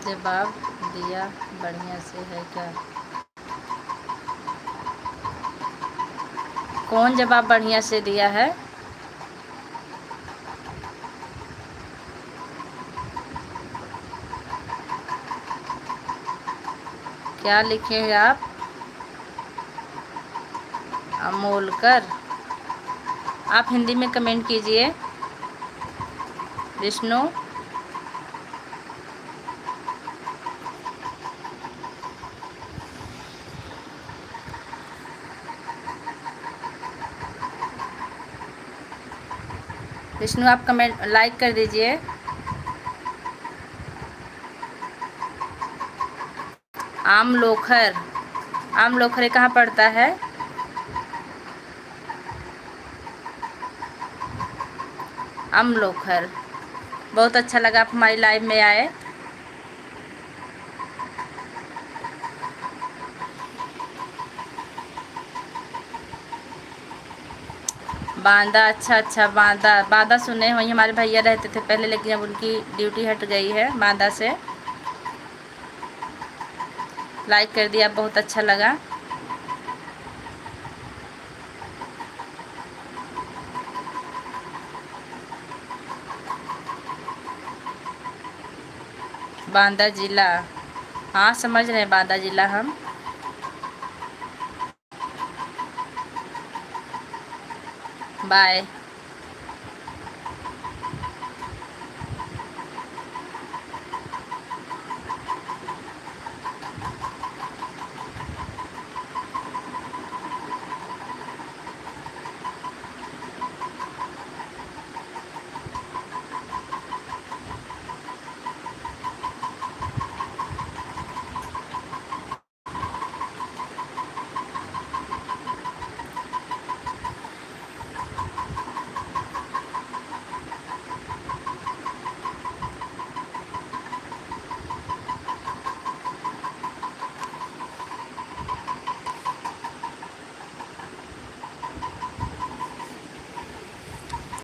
जवाब दिया बढ़िया से है क्या? कौन जवाब बढ़िया से दिया है? क्या लिखे हैं आप? अमोलकर, आप हिंदी में कमेंट कीजिए। विष्णु, विष्णु आप कमेंट लाइक कर दीजिए। आमलोखर, आमलोखर कहाँ पड़ता है? अमलोखर, बहुत अच्छा लगा आप हमारी लाइव में आए। बांदा, अच्छा अच्छा, बांदा, बांदा सुने, वहीं हमारे भैया रहते थे पहले, लेकिन अब उनकी ड्यूटी हट गई है बांदा से। लाइक कर दिया, बहुत अच्छा लगा। बांदा जिला, हाँ समझ रहे हैं बांदा जिला हम। बाय।